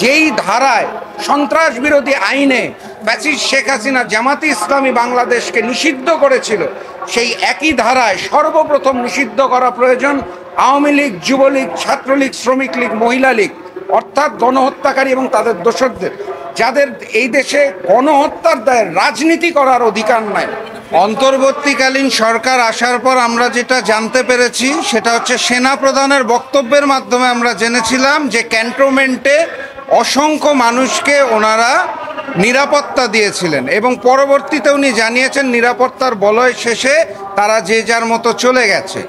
যেই ধারায় সন্ত্রাস বিরোধী আইনে ফ্যাসিস্ট শেখ হাসিনা জামাতে ইসলামী বাংলাদেশকে নিষিদ্ধ করেছিল, সেই একই ধারায় সর্বপ্রথম নিষিদ্ধ করা প্রয়োজন আওয়ামী লীগ, যুবলীগ, ছাত্রলীগ, শ্রমিক লীগ, মহিলা লীগ, অর্থাৎ গণহত্যাকারী এবং তাদের দোসরদের, যাদের এই দেশে গণহত্যার দায়ে রাজনীতি করার অধিকার নাই। অন্তর্বর্তীকালীন সরকার আসার পর আমরা যেটা জানতে পেরেছি সেটা হচ্ছে সেনা প্রধানের বক্তব্যের মাধ্যমে আমরা জেনেছিলাম যে ক্যান্টনমেন্টে অসংখ্য মানুষকে ওনারা নিরাপত্তা দিয়েছিলেন এবং পরবর্তীতে উনি জানিয়েছেন নিরাপত্তার বলয় শেষে তারা যে যার মতো চলে গেছে।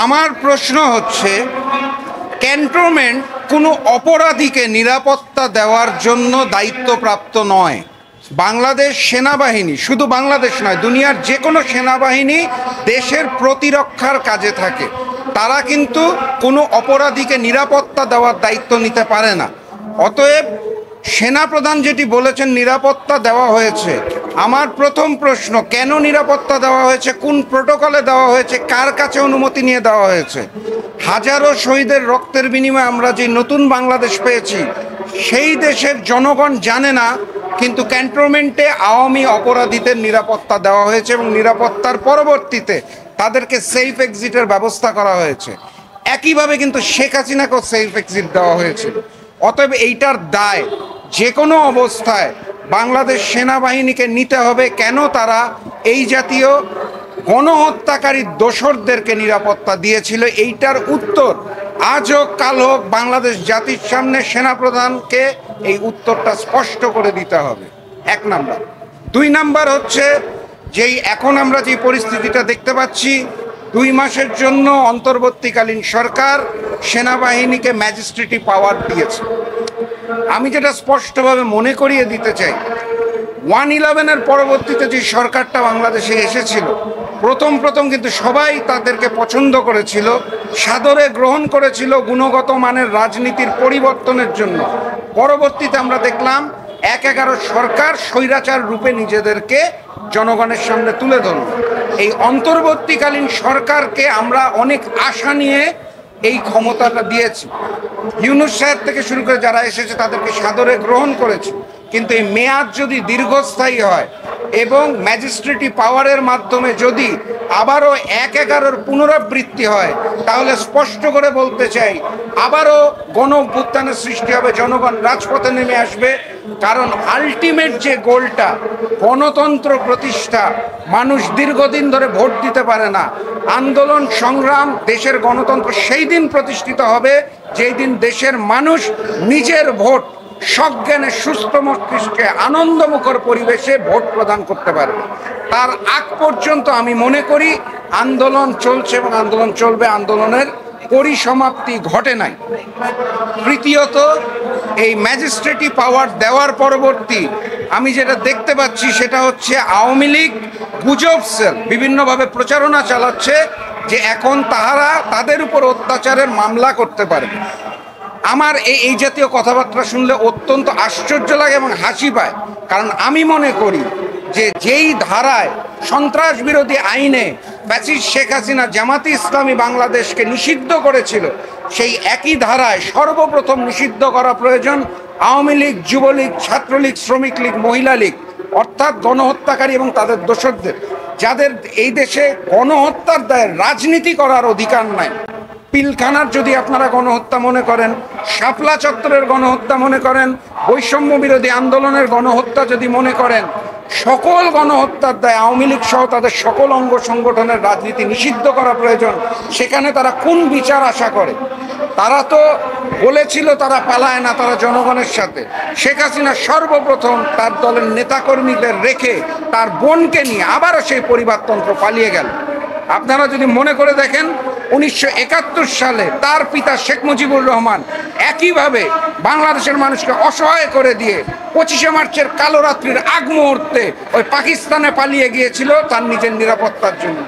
আমার প্রশ্ন হচ্ছে, ক্যান্টনমেন্ট কোনো অপরাধীকে নিরাপত্তা দেওয়ার জন্য দায়িত্বপ্রাপ্ত নয়। বাংলাদেশ সেনাবাহিনী, শুধু বাংলাদেশ নয়, দুনিয়ার যে কোনো সেনাবাহিনী দেশের প্রতিরক্ষার কাজে থাকে, তারা কিন্তু কোনো অপরাধীকে নিরাপত্তা দেওয়ার দায়িত্ব নিতে পারে না। অতএব সেনাপ্রধান যেটি বলেছেন নিরাপত্তা দেওয়া হয়েছে, আমার প্রথম প্রশ্ন, কেন নিরাপত্তা দেওয়া হয়েছে, কোন প্রোটোকলে দেওয়া হয়েছে, কার কাছে অনুমতি নিয়ে দেওয়া হয়েছে? হাজারো শহীদের রক্তের বিনিময়ে আমরা যে নতুন বাংলাদেশ পেয়েছি, সেই দেশের জনগণ জানে না, কিন্তু ক্যান্টনমেন্টে আওয়ামী অপরাধীদের নিরাপত্তা দেওয়া হয়েছে এবং নিরাপত্তার পরবর্তীতে তাদেরকে সেফ এক্সিটের ব্যবস্থা করা হয়েছে। একইভাবে কিন্তু শেখ হাসিনাকেও সেফ এক্সিট দেওয়া হয়েছিল। অতএব এইটার দায় যে কোনো অবস্থায় বাংলাদেশ সেনাবাহিনীকে নিতে হবে। কেন তারা এই জাতীয় গণহত্যাকারী দোসরদেরকে নিরাপত্তা দিয়েছিল, এইটার উত্তর আজ হোক কাল হোক বাংলাদেশ জাতির সামনে সেনাপ্রধানকে এই উত্তরটা স্পষ্ট করে দিতে হবে, এক নাম্বার। দুই নাম্বার হচ্ছে, যেই এখন আমরা যে পরিস্থিতিটা দেখতে পাচ্ছি, 2 মাসের জন্য অন্তর্বর্তীকালীন সরকার সেনাবাহিনীকে ম্যাজিস্ট্রেটি পাওয়ার দিয়েছে। আমি যেটা স্পষ্টভাবে মনে করিয়ে দিতে চাই, 1/11-এর পরবর্তীতে যে সরকারটা বাংলাদেশে এসেছিল, প্রথম কিন্তু সবাই তাদেরকে পছন্দ করেছিল, সাদরে গ্রহণ করেছিল গুণগত মানের রাজনীতির পরিবর্তনের জন্য। পরবর্তীতে আমরা দেখলাম 1/11 সরকার স্বৈরাচার রূপে নিজেদেরকে জনগণের সামনে তুলে ধরল। এই অন্তর্বর্তীকালীন সরকারকে আমরা অনেক আশা নিয়ে এই ক্ষমতাটা দিয়েছি। ইউনূস সাহেব থেকে শুরু করে যারা এসেছে তাদেরকে সাদরে গ্রহণ করেছে, কিন্তু এই মেয়াদ যদি দীর্ঘস্থায়ী হয় এবং ম্যাজিস্ট্রেটি পাওয়ারের মাধ্যমে যদি আবারও 1/11-র পুনরাবৃত্তি হয়, তাহলে স্পষ্ট করে বলতে চাই আবারও গণ অভ্যুত্থানের সৃষ্টি হবে, জনগণ রাজপথে নেমে আসবে। কারণ আলটিমেট যে গোলটা গণতন্ত্র প্রতিষ্ঠা, মানুষ দীর্ঘদিন ধরে ভোট দিতে পারে না। আন্দোলন সংগ্রাম, দেশের গণতন্ত্র সেই দিন প্রতিষ্ঠিত হবে যেই দিন দেশের মানুষ নিজের ভোট সজ্ঞানে সুস্থ মস্তিষ্কে আনন্দমুখর পরিবেশে ভোট প্রদান করতে পারবে। তার আগ পর্যন্ত আমি মনে করি আন্দোলন চলছে এবং আন্দোলন চলবে, আন্দোলনের পরিসমাপ্তি ঘটে নাই। তৃতীয়ত, এই ম্যাজিস্ট্রেটি পাওয়ার দেওয়ার পরবর্তী আমি যেটা দেখতে পাচ্ছি সেটা হচ্ছে আওয়ামী লীগ গুজব সেল বিভিন্নভাবে প্রচারণা চালাচ্ছে যে এখন তাহারা তাদের উপর অত্যাচারের মামলা করতে পারবে। আমার এই জাতীয় কথাবার্তা শুনলে অত্যন্ত আশ্চর্য লাগে এবং হাসি পায়। কারণ আমি মনে করি যে যেই ধারায় সন্ত্রাস বিরোধী আইনে ফ্যাসিস্ট শেখ হাসিনা জামাতে ইসলামী বাংলাদেশকে নিষিদ্ধ করেছিল, সেই একই ধারায় সর্বপ্রথম নিষিদ্ধ করা প্রয়োজন আওয়ামী লীগ, যুবলীগ, ছাত্রলীগ, শ্রমিক লীগ, মহিলা লীগ, অর্থাৎ গণহত্যাকারী এবং তাদের দোসরদের, যাদের এই দেশে গণহত্যার দায়ে রাজনীতি করার অধিকার নাই। পিলখানার যদি আপনারা গণহত্যা মনে করেন, শাপলা চত্বরের গণহত্যা মনে করেন, বৈষম্য বিরোধী আন্দোলনের গণহত্যা যদি মনে করেন, সকল গণহত্যার দায়ে আওয়ামী লীগ সহ তাদের সকল অঙ্গ সংগঠনের রাজনীতি নিষিদ্ধ করা প্রয়োজন। সেখানে তারা কোন বিচার আশা করে? তারা তো বলেছিল তারা পালায় না, তারা জনগণের সাথে। শেখ হাসিনা সর্বপ্রথম তার দলের নেতাকর্মীদের রেখে তার বোনকে নিয়ে আবারও সেই পরিবারতন্ত্র পালিয়ে গেল। আপনারা যদি মনে করে দেখেন, 1971 সালে তার পিতা শেখ মুজিবুর রহমান একইভাবে বাংলাদেশের মানুষকে অসহায় করে দিয়ে 25শে মার্চের কালো রাত্রির আগ মুহূর্তে ওই পাকিস্তানে পালিয়ে গিয়েছিল তার নিজের নিরাপত্তার জন্য।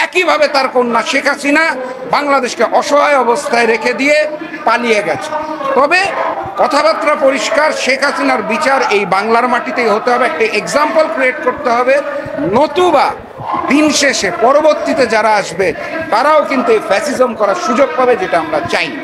একইভাবে তার কন্যা শেখ হাসিনা বাংলাদেশকে অসহায় অবস্থায় রেখে দিয়ে পালিয়ে গেছে। তবে কথাবার্তা পরিষ্কার, শেখ হাসিনার বিচার এই বাংলার মাটিতেই হতে হবে, একটা এক্সাম্পল ক্রিয়েট করতে হবে। নতুবা দিন শেষে পরবর্তীতে যারা আসবে তারাও কিন্তু এই ফ্যাসিজম করার সুযোগ পাবে, যেটা আমরা চাই না।